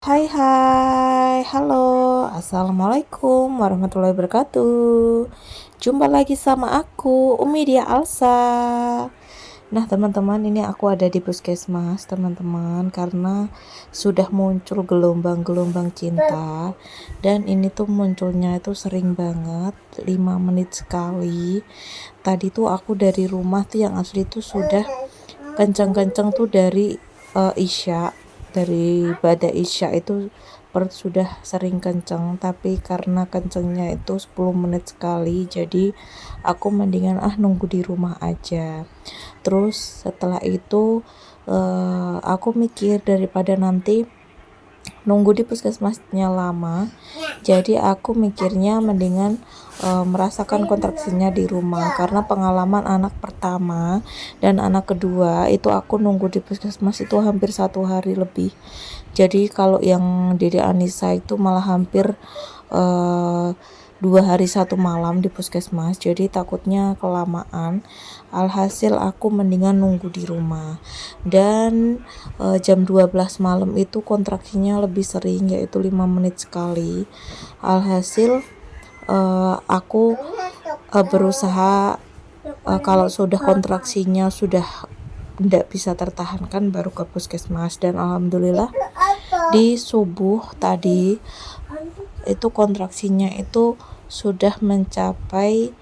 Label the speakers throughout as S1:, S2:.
S1: Hai hai, halo, assalamualaikum warahmatullahi wabarakatuh. Jumpa lagi sama aku, Umi Dia Alsa. Nah teman-teman, ini aku ada di puskesmas teman-teman, karena sudah muncul gelombang-gelombang cinta. Dan ini tuh munculnya itu sering banget, 5 menit sekali. Tadi tuh aku dari rumah tuh yang asli tuh sudah kenceng-kenceng tuh dari Isya, dari Bada Isya itu sudah sering kenceng, tapi karena kencengnya itu 10 menit sekali, jadi aku mendingan nunggu di rumah aja. Terus setelah itu aku mikir daripada nanti nunggu di puskesmasnya lama, jadi aku mikirnya mendingan merasakan kontraksinya di rumah, karena pengalaman anak pertama dan anak kedua itu aku nunggu di puskesmas itu hampir 1 hari lebih. Jadi kalau yang Dede Anissa itu malah hampir 2 hari 1 malam di puskesmas, jadi takutnya kelamaan. Alhasil aku mendingan nunggu di rumah. Dan jam 12 malam itu kontraksinya lebih sering, yaitu 5 menit sekali. Alhasil aku berusaha kalau sudah kontraksinya sudah tidak bisa tertahankan baru ke puskesmas. Dan alhamdulillah di subuh tadi itu kontraksinya itu sudah mencapai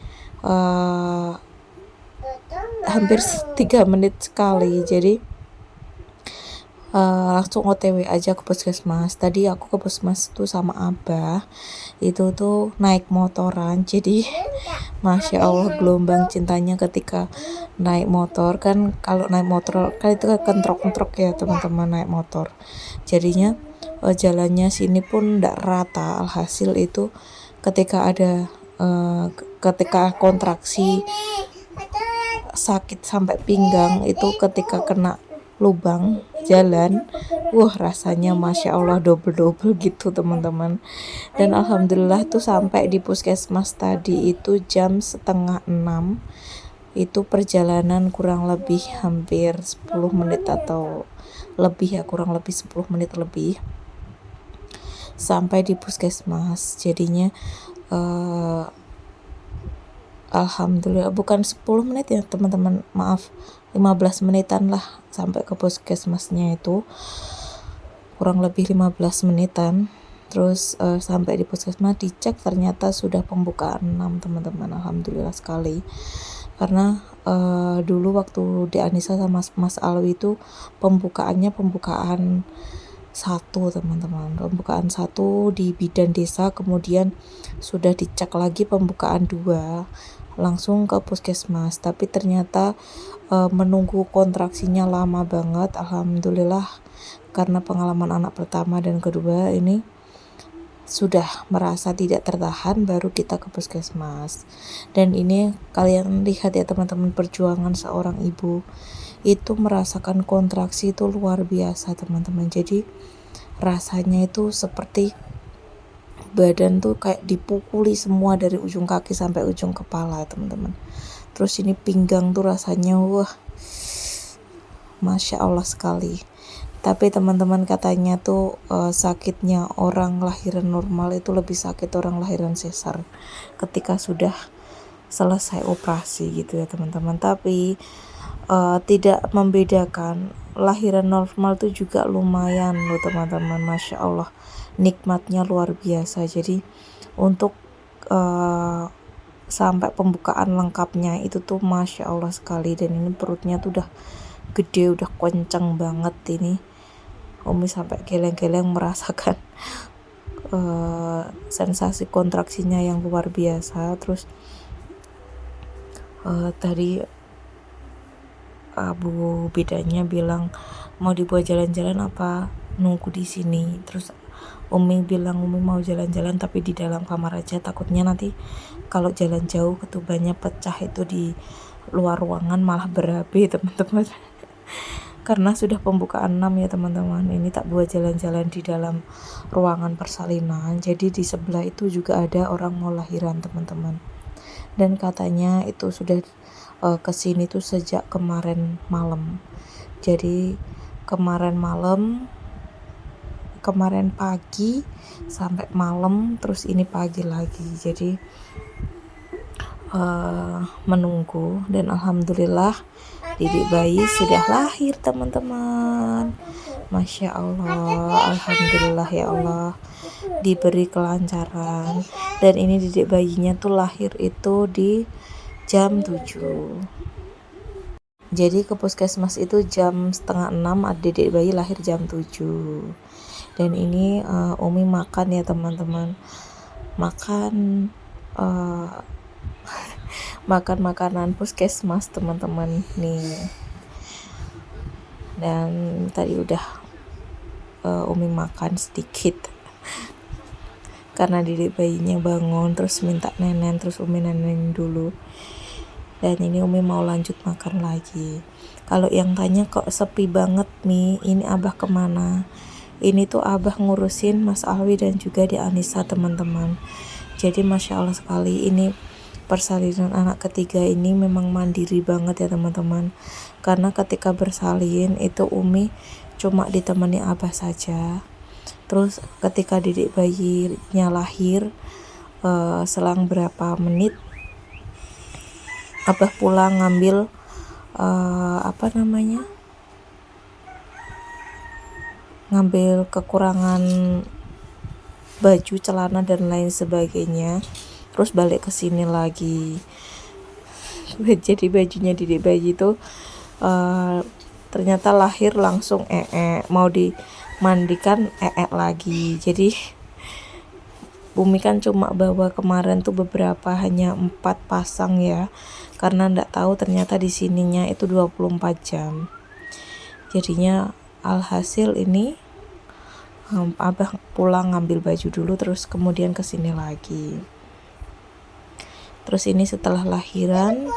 S1: hampir 3 menit sekali. Jadi langsung OTW aja ke puskesmas. Tadi aku ke puskesmas tuh sama Abah, itu tuh naik motoran. Jadi Masya Allah, gelombang cintanya ketika naik motor. Kan kalau naik motor kan itu kan kentrok-kentrok ya teman-teman, naik motor. Jadinya jalannya sini pun ndak rata. Alhasil itu ketika ada ketika kontraksi sakit sampai pinggang itu, ketika kena lubang jalan, rasanya Masya Allah double-double gitu teman-teman. Dan alhamdulillah tuh sampai di puskesmas tadi itu jam setengah 6. Itu perjalanan kurang lebih hampir 10 menit atau lebih ya, kurang lebih 10 menit lebih sampai di puskesmas. Jadinya alhamdulillah bukan 10 menit ya teman-teman, maaf, 15 menitan lah sampai ke puskesmasnya, itu kurang lebih 15 menitan. Terus sampai di puskesmas dicek ternyata sudah pembukaan 6 teman-teman. Alhamdulillah sekali, karena dulu waktu di Anissa sama Mas Alwi itu pembukaan satu teman-teman, pembukaan 1 di bidan desa, kemudian sudah dicek lagi pembukaan 2 langsung ke puskesmas. Tapi ternyata menunggu kontraksinya lama banget. Alhamdulillah karena pengalaman anak pertama dan kedua ini sudah merasa tidak tertahan, baru kita ke puskesmas. Dan ini kalian lihat ya teman-teman, perjuangan seorang ibu itu merasakan kontraksi itu luar biasa teman-teman. Jadi rasanya itu seperti badan tuh kayak dipukuli semua dari ujung kaki sampai ujung kepala teman-teman. Terus ini pinggang tuh rasanya Masya Allah sekali. Tapi teman-teman katanya tuh sakitnya orang lahiran normal itu lebih sakit orang lahiran sesar ketika sudah selesai operasi gitu ya teman-teman. Tapi tidak membedakan, lahiran normal tuh juga lumayan loh teman-teman. Masya Allah, nikmatnya luar biasa. Jadi untuk sampai pembukaan lengkapnya itu tuh Masya Allah sekali. Dan ini perutnya tuh udah gede, udah kenceng banget ini. Umi sampai geleng-geleng merasakan sensasi kontraksinya yang luar biasa. Terus tadi Bu bidannya bilang mau dibawa jalan-jalan apa nunggu di sini. Terus Umi bilang Umi mau jalan-jalan tapi di dalam kamar aja, takutnya nanti kalau jalan jauh ketubannya pecah itu di luar ruangan malah berabe teman-teman. Karena sudah pembukaan 6 ya teman-teman, ini tak buat jalan-jalan di dalam ruangan persalinan. Jadi di sebelah itu juga ada orang mau lahiran teman-teman. Dan katanya itu sudah kesini tuh sejak kemarin malam. Jadi kemarin malam kemarin pagi sampai malam, terus ini pagi lagi. Jadi menunggu, dan alhamdulillah didik bayi sudah lahir teman-teman. Masya Allah, alhamdulillah ya Allah, diberi kelancaran. Dan ini didik bayinya tuh lahir itu di jam 7. Jadi ke puskesmas itu jam setengah 6, adik bayi lahir jam 7. Dan ini Umi makan ya teman-teman, makan makan makanan puskesmas teman-teman nih. Dan tadi udah Umi makan sedikit karena didik bayinya bangun terus minta nenen, terus Umi nenenin dulu. Dan ini Umi mau lanjut makan lagi. Kalau yang tanya kok sepi banget Mi, ini Abah kemana? Ini tuh Abah ngurusin Mas Alwi dan juga di Anissa teman-teman. Jadi Masya Allah sekali, ini persalinan anak ketiga ini memang mandiri banget ya teman-teman. Karena ketika bersalin itu Umi cuma ditemani Abah saja. Terus ketika didik bayinya lahir, selang berapa menit Abah pulang ngambil ngambil kekurangan baju, celana dan lain sebagainya, terus balik ke sini lagi. Jadi bajunya didik bayi itu ternyata lahir langsung mau dimandikan lagi. Jadi Umi kan cuma bawa kemarin tuh beberapa, hanya 4 pasang ya, karena ndak tahu ternyata di sininya itu 24 jam. Jadinya alhasil ini Abah pulang ngambil baju dulu, terus kemudian kesini lagi. Terus ini setelah lahiran,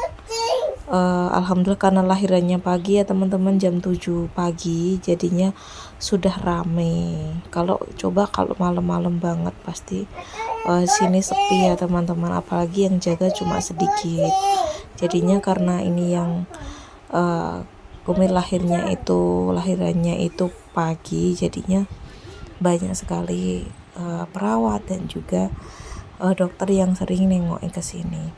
S1: alhamdulillah karena lahirannya pagi ya teman-teman, jam 7 pagi, jadinya sudah rame. Kalau malam-malam banget pasti sini sepi ya teman-teman, apalagi yang jaga cuma sedikit. Jadinya karena ini yang Umi lahirannya itu pagi, jadinya banyak sekali perawat dan juga dokter yang sering nengokin ke sini.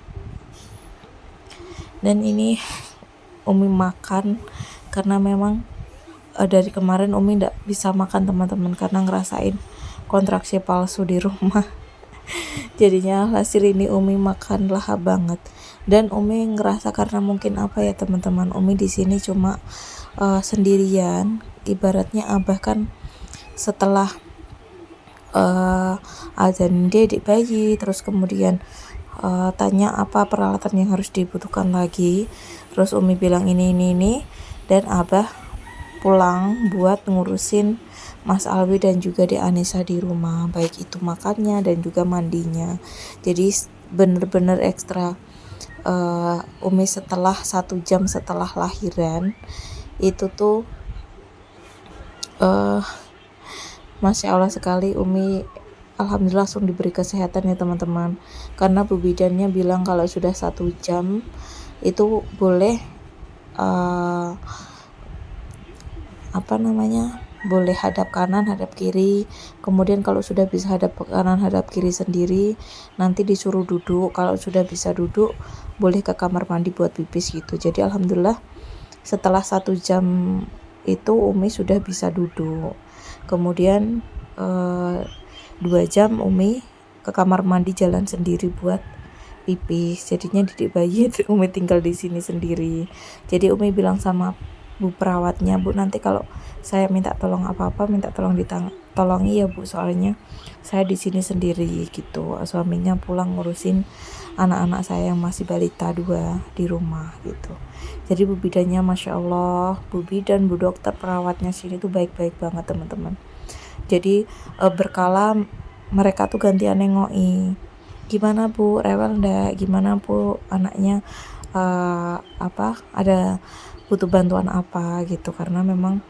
S1: Dan ini Umi makan karena memang dari kemarin Umi nggak bisa makan teman-teman karena ngerasain kontraksi palsu di rumah. Jadinya hasil ini Umi makan lahap banget. Dan Umi ngerasa karena mungkin apa ya teman-teman, Umi di sini cuma sendirian. Ibaratnya Abah kan setelah azan didik bayi, terus kemudian tanya apa peralatan yang harus dibutuhkan lagi, terus Umi bilang ini, dan Abah pulang buat ngurusin Mas Alwi dan juga di Anissa di rumah, baik itu makannya dan juga mandinya. Jadi bener-bener ekstra. Umi setelah 1 jam setelah lahiran itu tuh Masya Allah sekali, Umi alhamdulillah langsung diberi kesehatan ya teman-teman. Karena bu bidannya bilang kalau sudah 1 jam itu boleh boleh hadap kanan, hadap kiri. Kemudian kalau sudah bisa hadap kanan, hadap kiri sendiri, nanti disuruh duduk. Kalau sudah bisa duduk, boleh ke kamar mandi buat pipis gitu. Jadi alhamdulillah setelah 1 jam itu Umi sudah bisa duduk. Kemudian 2 jam Umi ke kamar mandi jalan sendiri buat pipis. Jadinya didik bayi itu Umi tinggal di sini sendiri. Jadi Umi bilang sama bu perawatnya, Bu nanti kalau saya minta tolong apa-apa, minta tolong ditolongi ya Bu, soalnya saya di sini sendiri gitu. Suaminya pulang ngurusin anak-anak saya yang masih balita 2 di rumah gitu. Jadi bu bidannya Masya Allah, bu bidan, bu dokter, perawatnya sini tuh baik-baik banget teman-teman. Jadi berkala mereka tuh gantian nengoki, gimana Bu, rewel ndak, gimana Bu anaknya ada butuh bantuan apa gitu. Karena memang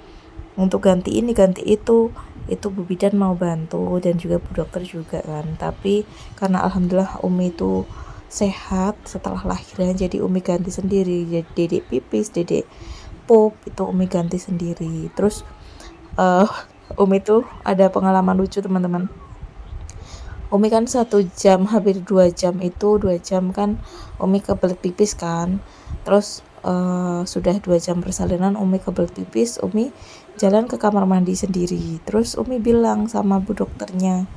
S1: untuk ganti ini ganti itu Bu bidan mau bantu dan juga bu dokter juga kan. Tapi karena alhamdulillah Umi itu sehat setelah lahiran, jadi Umi ganti sendiri. Jadi dedek pipis, dedek pup itu Umi ganti sendiri. Terus Umi tuh ada pengalaman lucu teman-teman. Umi kan 1 jam, hampir 2 jam itu 2 jam kan Umi kebelet pipis kan. Terus sudah 2 jam persalinan Umi kebelet pipis, Umi jalan ke kamar mandi sendiri. Terus Umi bilang sama bu dokternya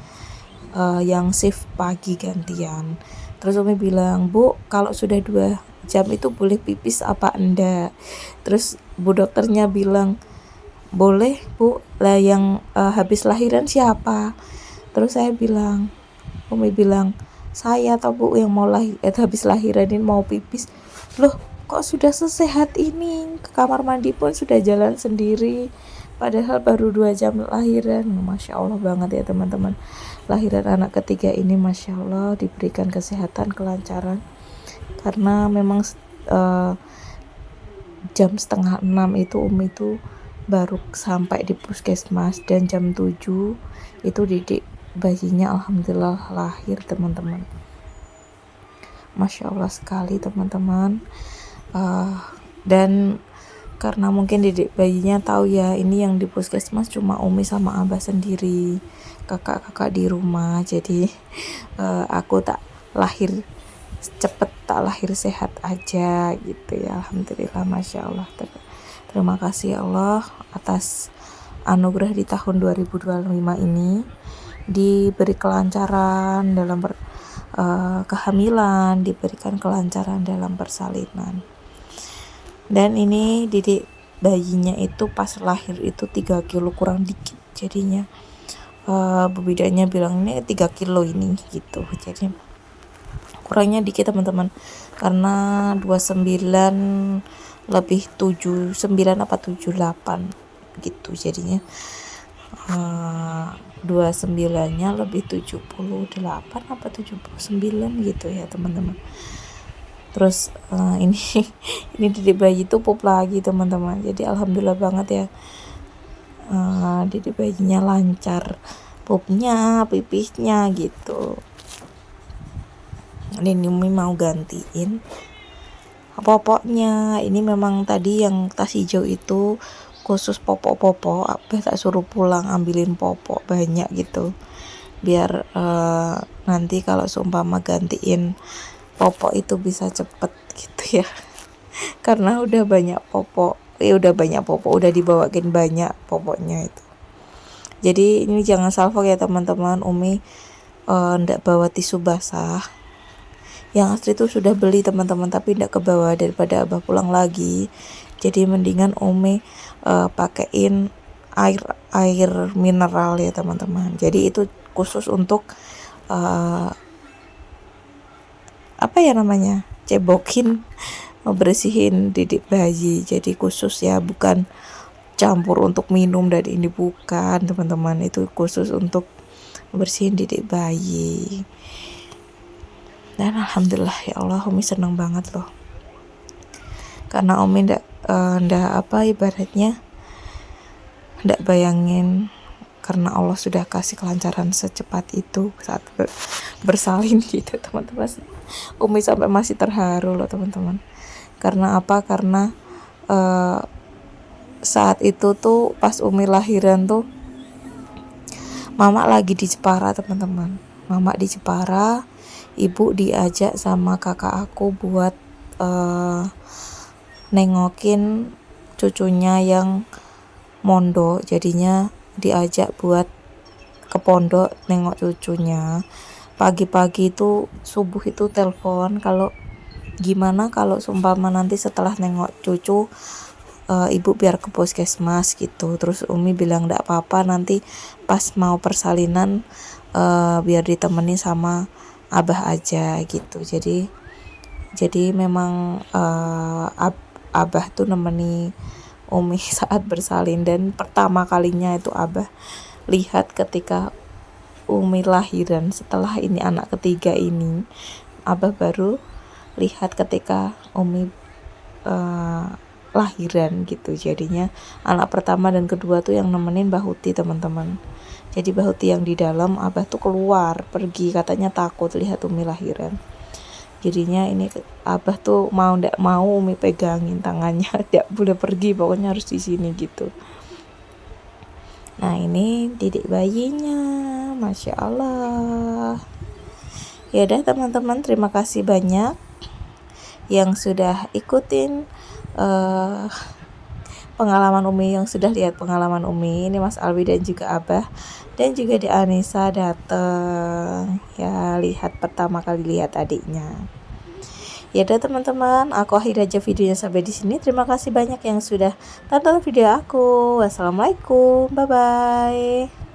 S1: yang shift pagi gantian. Terus Umi bilang, Bu, kalau sudah 2 jam itu boleh pipis apa enggak? Terus bu dokternya bilang, boleh Bu, lah yang habis lahiran siapa? Terus saya bilang, Umi bilang, saya atau Bu yang mau habis lahiran ini mau pipis. Loh, kok sudah sesehat ini, ke kamar mandi pun sudah jalan sendiri, padahal baru 2 jam lahiran. Masya Allah banget ya teman-teman, lahiran anak ketiga ini Masya Allah diberikan kesehatan, kelancaran, karena memang jam setengah 6 itu Umi itu baru sampai di puskesmas, dan jam 7 itu Didik bayinya alhamdulillah lahir teman-teman. Masya Allah sekali teman-teman. Dan karena mungkin Didik bayinya tahu ya, ini yang di puskesmas cuma Umi sama Abah sendiri, kakak-kakak di rumah. Jadi aku tak lahir cepet, tak lahir sehat aja gitu ya. Alhamdulillah, Masya Allah. Terima kasih ya Allah atas anugerah di tahun 2025 ini, diberi kelancaran dalam kehamilan, diberikan kelancaran dalam persalinan. Dan ini Didik bayinya itu pas lahir itu 3 kilo kurang dikit, jadinya bu bidanya bilang ini 3 kilo ini gitu, jadi kurangnya dikit teman-teman, karena 29 lebih 79 apa 78 gitu, jadinya 29-nya lebih 78 apa 79 gitu ya teman-teman. Terus ini Didik bayi itu pup lagi teman-teman, jadi alhamdulillah banget ya, Didik bayinya lancar, pupnya, pipisnya gitu. Ini Umi mau gantiin popoknya. Ini memang tadi yang tas hijau itu khusus popok-popok, Abah tak suruh pulang ambilin popok banyak gitu, biar nanti kalau seumpama gantiin popok itu bisa cepet gitu ya. Karena udah banyak popok, udah dibawain banyak popoknya itu. Jadi ini jangan salfok ya teman-teman, Umi ndak bawa tisu basah. Yang asli itu sudah beli teman-teman, tapi ndak kebawa daripada Abah pulang lagi. Jadi mendingan Umi pakein air mineral ya teman-teman. Jadi itu khusus untuk cebokin, bersihin Didik bayi. Jadi khusus ya, bukan campur untuk minum dari ini, bukan teman-teman, itu khusus untuk bersihin Didik bayi. Dan alhamdulillah ya Allah, Umi senang banget loh, karena Umi ndak ibaratnya ndak bayangin, karena Allah sudah kasih kelancaran secepat itu saat bersalin gitu teman-teman. Umi sampai masih terharu loh teman-teman. Karena apa? Karena saat itu tuh pas Umi lahiran tuh Mama lagi di Jepara teman-teman. Mama di Jepara, Ibu diajak sama kakak aku buat nengokin cucunya yang mondok, jadinya diajak buat ke pondok nengok cucunya. Pagi-pagi itu subuh itu telepon, kalau gimana kalau seumpama nanti setelah nengok cucu ibu biar ke puskesmas gitu. Terus Umi bilang ndak apa-apa, nanti pas mau persalinan biar ditemani sama Abah aja gitu. Jadi memang Abah tuh nemeni Umi saat bersalin, dan pertama kalinya itu Abah lihat ketika Umi lahiran. Setelah ini anak ketiga ini, Abah baru lihat ketika Umi lahiran gitu. Jadinya anak pertama dan kedua tuh yang nemenin Mbah Huti teman-teman. Jadi Mbah Huti yang di dalam, Abah tuh keluar pergi, katanya takut lihat Umi lahiran. Jadinya ini Abah tuh ndak mau Umi pegangin tangannya, ndak boleh pergi, pokoknya harus di sini gitu. Nah, ini didik bayinya, Masya Allah. Ya udah teman-teman, terima kasih banyak yang sudah ikutin pengalaman Umi, yang sudah lihat pengalaman Umi. Ini Mas Alwi dan juga Abah, dan juga di Anissa datang ya, lihat pertama kali lihat adiknya. Ya udah teman-teman, aku akhir aja videonya sampai di sini. Terima kasih banyak yang sudah tonton video aku. Wassalamualaikum, bye bye.